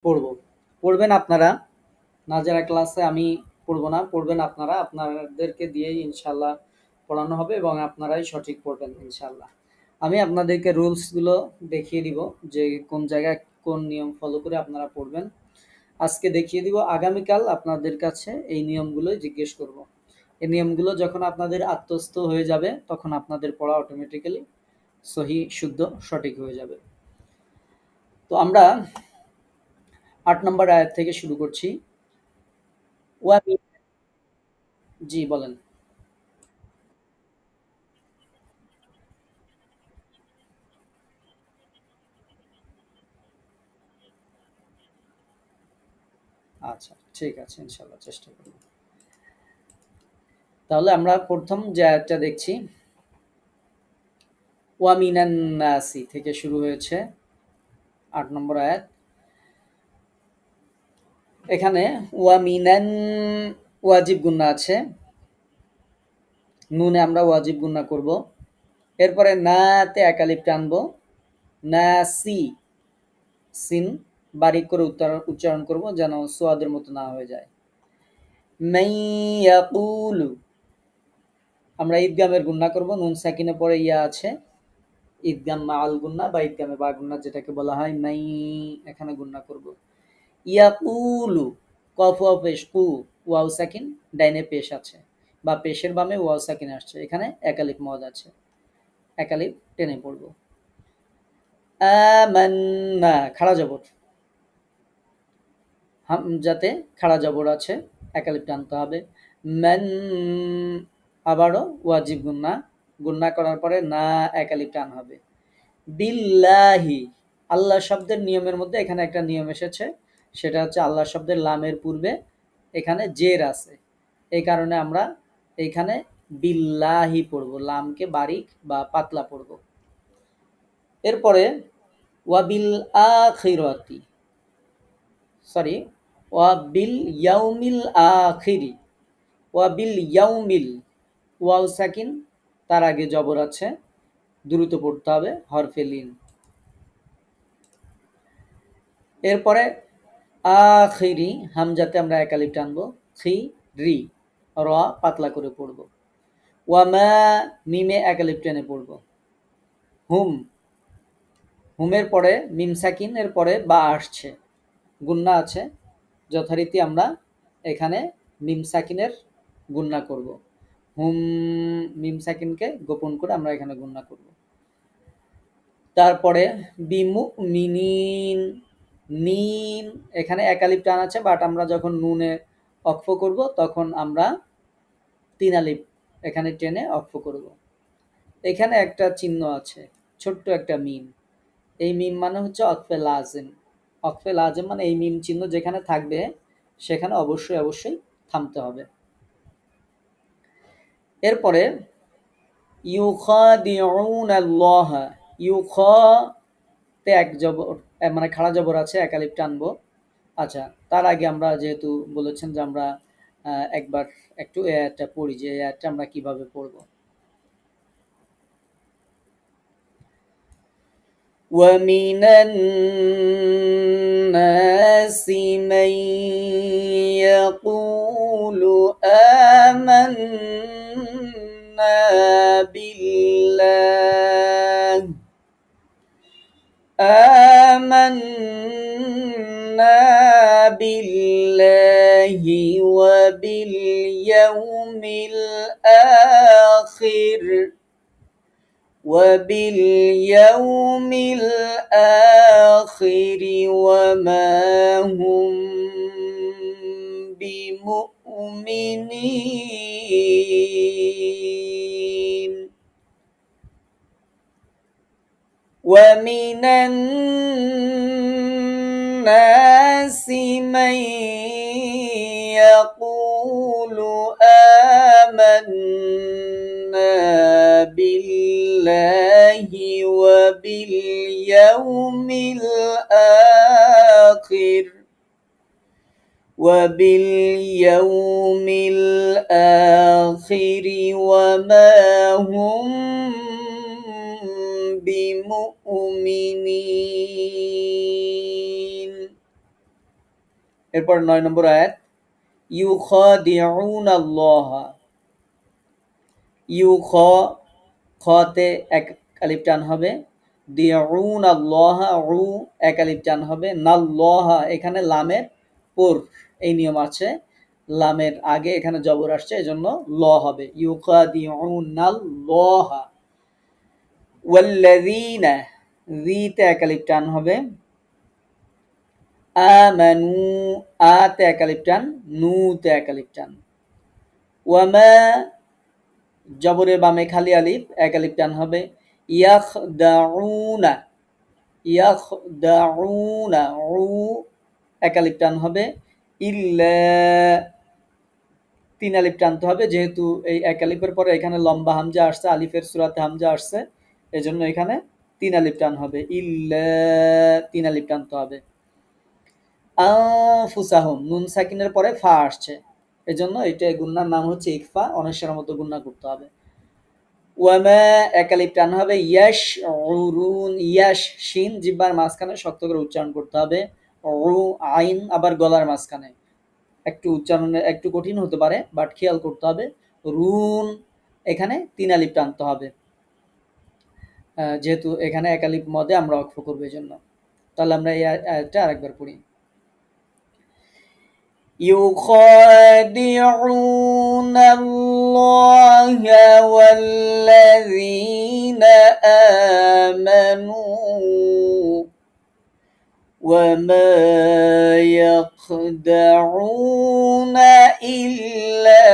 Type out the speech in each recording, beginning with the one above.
পড়ব। পড়বেন আপনারা, নাজেরা ক্লাসে আমি পড়ব না, পড়বেন আপনারা। আপনাদেরকে দিয়েই ইনশাল্লাহ পড়ানো হবে এবং আপনারাই সঠিক পড়বেন ইনশাল্লাহ। আমি আপনাদেরকে রুলসগুলো দেখিয়ে দিব যে কোন জায়গায় কোন নিয়ম ফলো করে আপনারা পড়বেন। আজকে দেখিয়ে দিব, আগামীকাল আপনাদের কাছে এই নিয়মগুলোই জিজ্ঞেস করব। এই নিয়মগুলো যখন আপনাদের আত্মস্থ হয়ে যাবে তখন আপনাদের পড়া অটোমেটিক্যালি সহি, শুদ্ধ, সঠিক হয়ে যাবে। তো আমরা ৮ নম্বর আয়াত থেকে শুরু করছি। ওয়া জি বলেন। আচ্ছা, ঠিক আছে, ইনশাল্লাহ চেষ্টা করব। তাহলে আমরা প্রথম যে আয়াতটা দেখছি, ওয়া মিনান নাসি থেকে শুরু হয়েছে ৮ নম্বর আয়াত। এখানে ওয়া মিনান ওয়াজিব গুন্না আছে, নুনে আমরা ওয়াজিব গুন্না করব। এরপরে নাতে একালিফ টানবো, নাসি, সিন বারিক করে উচ্চারণ করব যেন সোয়াদের মতো না হয়ে যায়। মাইয়াকুলু আমরা ঈদগামের গুন্না করব, নুন সাকিনে পরে ইয়া আছে, ঈদগাম মাআল গুন্না বা ঈদগামে বা গুন্না যেটাকে বলা হয়, মাই এখানে গুন্না করব। ইয়াকুলু, কফ ওয়াও পেশ, কু ওয়াও সাকিন, ডাইনে পেশ আছে বা পেশের বামে ওয়াও সাকিন আসছে, এখানে একালিফ মদ আছে, একালিফ টেনে পড়ব। আমান্না খাড়া জবর, হামজাতে খাড়া জবর আছে, একালিফ টানতে হবে। মান, আবারও ওয়াজিব গুন্না, গুন্না করার পরে না একালিফ টান হবে। বিল্লাহি, আল্লাহ শব্দের নিয়মের মধ্যে এখানে একটা নিয়ম এসেছে, সেটা হচ্ছে আল্লাহ শব্দের লামের পূর্বে এখানে জের আছে, এই কারণে আমরা এইখানে বিল্লাহি পড়ব, লামকে বারিক বা পাতলা পড়ব। এরপরে ওয়াবিল আখিরাতি, সরি, ওয়াবিল ইয়াউমিল আখিরি, ওয়াবিল ইয়াউমিল, ওয়াও সাকিন, তার আগে জবর আছে, দ্রুত পড়তে হবে, হরফে লিন। এরপরে আখিরি, হামজাতে আমরা একালিফ টানবো, খি রি, র পাতলা করে পড়বো। ওয়ামা, মিমে একালিফ টেনে পড়বো। হুম, হুমের পরে মিম সাকিন, এর পরে বা আসছে, গুন্না আছে, যথারীতি আমরা এখানে মিম সাকিনের গুন্না করব। হুম, মিম সাকিনকে গোপন করে আমরা এখানে গুন্না করব। তারপরে বিমুমিনিন, নিন এখানে একালিফ টান আছে, বাট আমরা যখন নুনে অক্ফ করব তখন আমরা ৩ আলিফ এখানে টেনে অক্ফ করব। এখানে একটা চিহ্ন আছে, ছোট্ট একটা মিম, এই মিম মানে হচ্ছে অক্ফে লাজিম। অক্ফে লাজিম মানে এই মিম চিহ্ন যেখানে থাকবে সেখানে অবশ্যই অবশ্যই থামতে হবে। এরপরে ইউখাদিউনাল্লাহ, ইউখ তে এক জবর, মানে খাড়া জবর আছে, একালিফ টানবো। আচ্ছা, তার আগে আমরা যেহেতু বলেছেন যে আমরা একবার একটু এই আয়াতটা পড়ি, যে এই আয়াতটা আমরা কিভাবে পড়ব। ومن الناس من يقول آمنا بالله، آمنا بالله وباليوم الآخر، وباليوم الآخر وما هم بمؤمنين. ومن الناس من يقول آمنا بالله وباليوم الآخر، وباليوم الآخر وما هم بمؤمنين. এরপর 9 নম্বর আয়াত ইউখাদিউনাল্লাহা, ইউখ খতে এক আলিফ টান হবে, দিউনাল্লাহা উ এক আলিফ টান হবে, নাল্লাহা এখানে লামের পুর, এই নিয়ম আছে, লামের আগে এখানে জবর আসছে এজন্য ল হবে, ইউখাদিউনাল্লাহা। ওয়াল্লাযীনা যিতে এক আলিফ টান হবে, আমানু আতে এক আলিফ টান, নুতে এক আলিফ টান। ওয়ামা জবরের বামে খালি আলিফ, এক আলিফ টান হবে, ইয়াখদাউনা, ইয়াখদাউনা উ এক আলিফ টান হবে, ইল্লা তিন আলিফ টানতে হবে, যেহেতু এই এক আলিফের পরে এখানে লম্বা হামজা আসছে, আলিফের সূরাতে হামজা আসছে, এজন্য এখানে তিন আলিফ টান হবে, ইল্লা তিন আলিফ টানতে হবে। আনফুসাহুম নুন সাকিনের পরে ফা আসছে, এজন্য এটা গুন্নার নাম হচ্ছে ইকফা, অনেশ্বরের মতো গুন্না করতে হবে। ওয়ামা এক আলিফ টান হবে, ইয়াশউরুন ইয়াশ শিন জিহ্বার মাঝখানে শক্ত করে উচ্চারণ করতে হবে, উ আইন আবার গলার মাঝখানে, একটু উচ্চারণে একটু কঠিন হতে পারে বাট খেয়াল করতে হবে। রুন এখানে তিন আলিফ টানতে হবে, যেহেতু এখানে এক আলিফ মদে আমরা ওয়াকফ করব এজন্য। তাহলে আমরা এই আয়াতটা আরেকবার পড়ি। يخادعون الله والذين آمنوا وما يخدعون إلا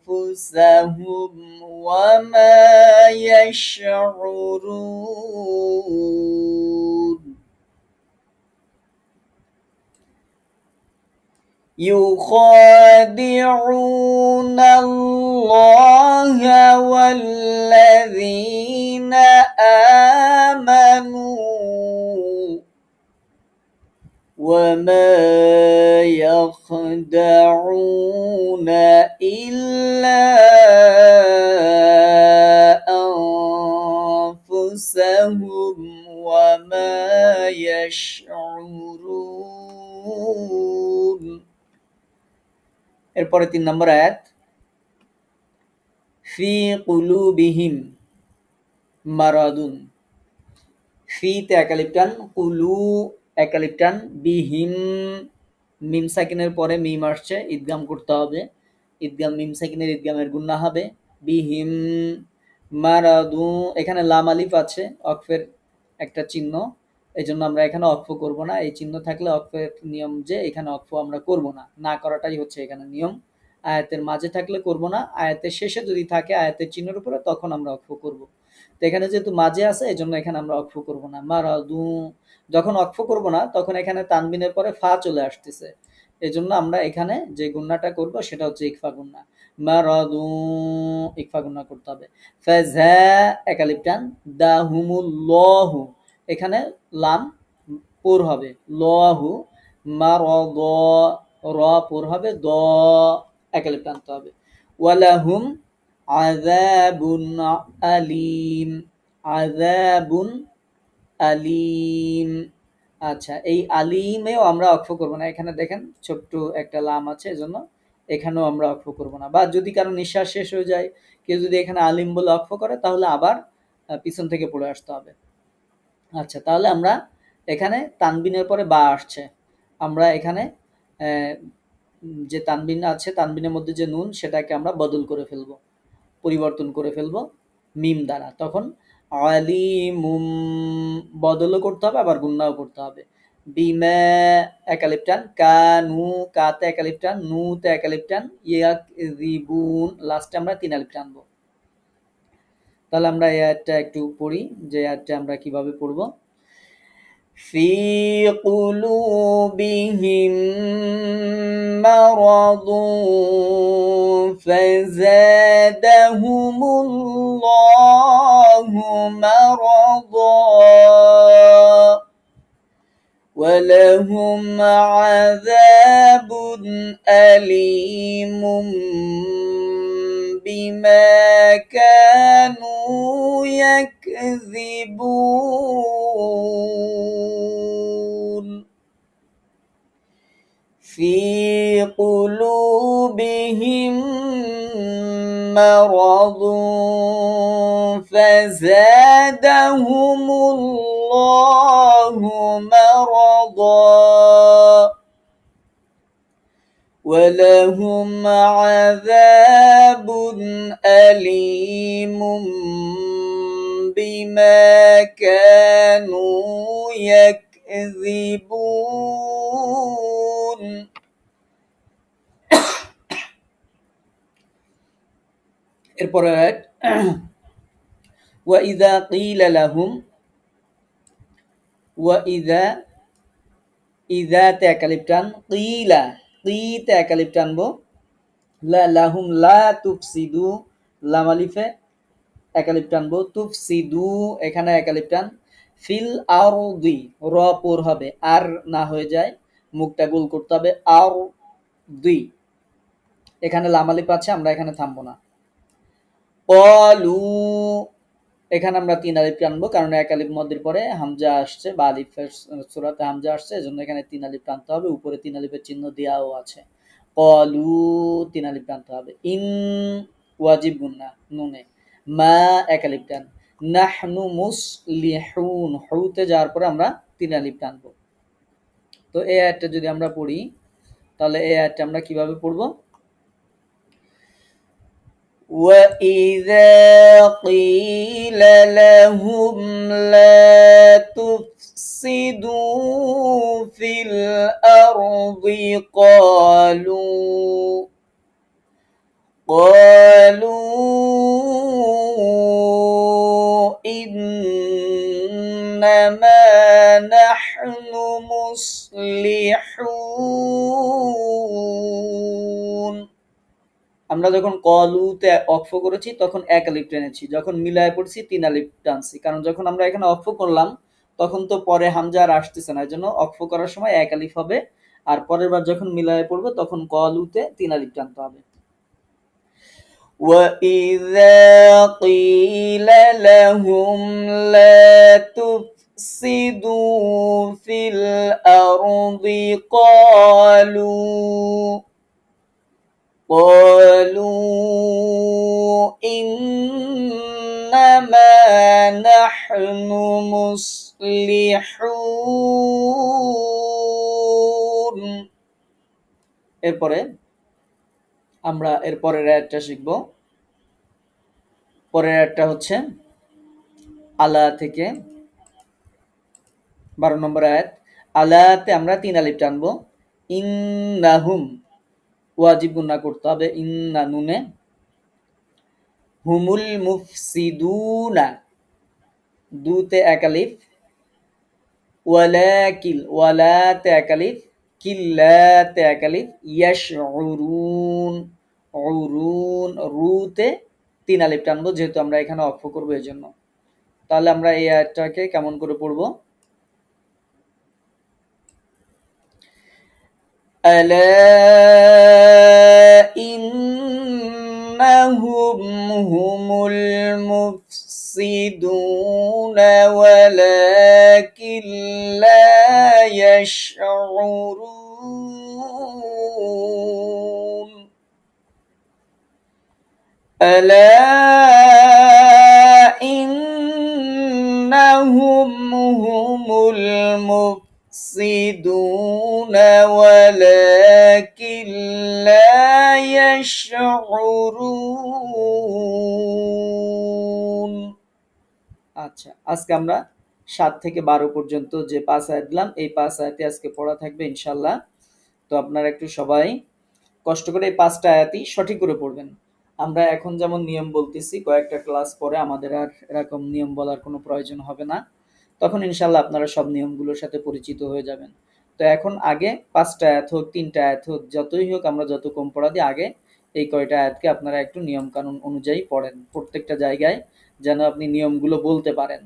أنفسهم وما يشعرون يخادعون الله والذين آمنوا وما يخدعون إلا أنفسهم وما يشعرون। এরপরে 3 নম্বর আয়াত ফি কুলুবিহিম মারাদুন, ফিতে এক আলিফ টান, কুলু এক আলিফ টান, বিহিম মিম সাকিনের পরে মিম আসছে, ইদগাম করতে হবে, ইদগাম মিম সাকিনের ইদগামের গুন্না হবে, বিহিম মারাদু এখানে লাম আলিফ আছে, অকফের একটা চিহ্ন, এই জন্য আমরা এখানে অক্ফ করব না, এই চিহ্ন থাকলে অক্ফের নিয়ম যে এখানে অক্ফ আমরা করব না, না করাটাই হচ্ছে এখানে নিয়ম। আয়াতের মাঝে থাকলে করব না, আয়াতের শেষে যদি থাকে আয়াতের চিহ্নের উপরে তখন আমরা অক্ফ করব। তো এখানে যেহেতু মাঝে আছে এই জন্য এখানে আমরা অক্ফ করব না। মারাদু যখন অক্ফ করব না তখন এখানে তানবিনের পরে ফা চলে আসতেছে, এই জন্য আমরা এখানে যে গুন্নাটা করব সেটা হচ্ছে ইকফা গুন্না, মারাদু ইকফা গুন্না করতে হবে। ফাযা এক আলিফ টান, দাহুমুল্লাহু এখানে লাম পুর হবে, লহু মারাদ র পুর হবে, দ এক আলিফ টানতে হবে। ওয়ালাহুম আযাবুন আলীম, আযাবুন আলীম। আচ্ছা, এই আলিমেও আমরা অক্ফ করব না, এখানে দেখেন ছোট্ট একটা লাম আছে এজন্য এখানেও আমরা অক্ফ করব না। বা যদি কারো নিঃশ্বাস শেষ হয়ে যায়, কেউ যদি এখানে আলিম বলে অক্ফ করে তাহলে আবার পিছন থেকে পড়ে আসতে হবে। আচ্ছা, তাহলে আমরা এখানে তানবিনের পরে বা আসছে, আমরা এখানে যে তানবিন আছে তানবিনের মধ্যে যে নুন সেটাকে আমরা বদল করে ফেলবো, পরিবর্তন করে ফেলবো মিম দ্বারা, তখন আলিমুম বদলও করতে হবে আবার গুন্নাও করতে হবে। বিমা এক আলিফ টান, কানু কাতে এক আলিফ টান, নুতে এক আলিফ টান, ইয়াকযিবুন লাস্টে আমরা তিন আলিফ টানবো। তাহলে আমরা এই আয়াতটা একটু পড়ি, যে আয়াতটা আমরা কিভাবে পড়বো। ফি কুলুবিহিম মারাদুন ফাযাদাহুমুল্লাহু মারাদা ওয়ালাহুম আযাবুন আলীমুম বিমা কানু ইয়াকযিবুন। في قلوبهم مرض فزادهم الله مرضا ولهم عذاب أليم بما كانوا يكذبون এরপরে وإذا قيل لهم وإذا إذا তে একালিফ টান কিলা তে একালিফ টানবো লাহুম লা তুফসিদু লাম আলিফে একালিফ টানবো তুফসিদু এখানে একালিফ টান ফিল আরদি র পুর হবে আর না হয়ে যায় মুখটা গোল করতে হবে আর দুই এখানে লাম আলিফ আছে আমরা এখানে থামবো না ক্বালু এখানে আমরা তিন আলিফ টানবো কারণ এক আলিফ মধ্যের পরে হামজা আসছে বা আলিফের সূরাতে হামজা আসছে এজন্য এখানে তিন আলিফ টানতে হবে উপরে তিন আলিফের চিহ্ন দেওয়াও আছে ক্বালু তিন আলিফ টানতে হবে ইন ওয়াজিব গুন্না নুনে মা এক আলিফ টান নাহনু মুসলিহুন হুতে যাওয়ার পরে আমরা তিন আলিফ টানবো তো এই আয়াতটা যদি আমরা পড়ি তাহলে এই আয়াতটা আমরা কিভাবে পড়বো وَإِذَا قِيلَ لَهُمْ لَا تُفْسِدُوا فِي الْأَرْضِ قَالُوا إِنَّمَا نَحْنُ مُصْلِحُونَ আমরা যখন কলুতে অক্ফ করেছি তখন এক আলিফ টেনেছি যখন মিলায় পড়ছি তিন আলিফ টানছি কারণ যখন আমরা এখানে অক্ফ করলাম তখন তো পরে হামজা আর আসতেছে না এজন্য অক্ফ করার সময় এক আলিফ হবে আর পরের বার যখন মিলায় পড়ব তখন কলুতে তিন আলিফ টানতে হবে وَإِذَا قِيلَ لَهُمْ لَا تُفْسِدُوا فِي الْأَرْضِ قالوا إنما نحن مصلحون এরপরে আমরা এর পরের আয়াতটা শিখব পরের আয়াতটা হচ্ছে আলা থেকে 12 নম্বর আয়াত আলাতে আমরা তিন আলিফ টানবো ইন্নাহুম ওয়াজিব গুন্না করতে হবে ইন্না নুনে হুমুল মুফসিদুনা দুতে এক আলিফ ওয়ালাকিল ওয়ালাতে এক আলিফ কিল্লাতে এক আলিফ ইয়াশউরুন উরুন রুতে তিন আলিফ টানবো যেহেতু আমরা এখানে অক্ফ করব এজন্য তাহলে আমরা এই আয়াতটাকে কেমন করে পড়বো ألا إنهم هم المفسدون ولكن لا يشعرون ألا إنهم هم المفسدون ولكن لا يشعرون আচ্ছা আজকে আমরা 7 থেকে 12 পর্যন্ত যে 5 আয়াত দিলাম এই 5 আয়াতে আজকে পড়া থাকবে ইনশাআল্লাহ তো আপনারা একটু সবাই কষ্ট করে এই 5টা আয়াতই সঠিক করে পড়বেন আমরা এখন যেমন নিয়ম বলতেছি কয়েকটা ক্লাস পরে আমাদের আর এরকম নিয়ম বলার কোনো প্রয়োজন হবে না তখন ইনশাআল্লাহ আপনারা সব নিয়মগুলোর সাথে পরিচিত হয়ে যাবেন তো এখন আগে 5টা আয়াত হোক 3টা আয়াত হোক যতই হোক আমরা যত কম পড়া দিই আগে এই কয়টা আয়াতকে আপনারা একটু নিয়ম কানুন অনুযায়ী পড়েন প্রত্যেকটা জায়গায় যেন আপনি নিয়মগুলো বলতে পারেন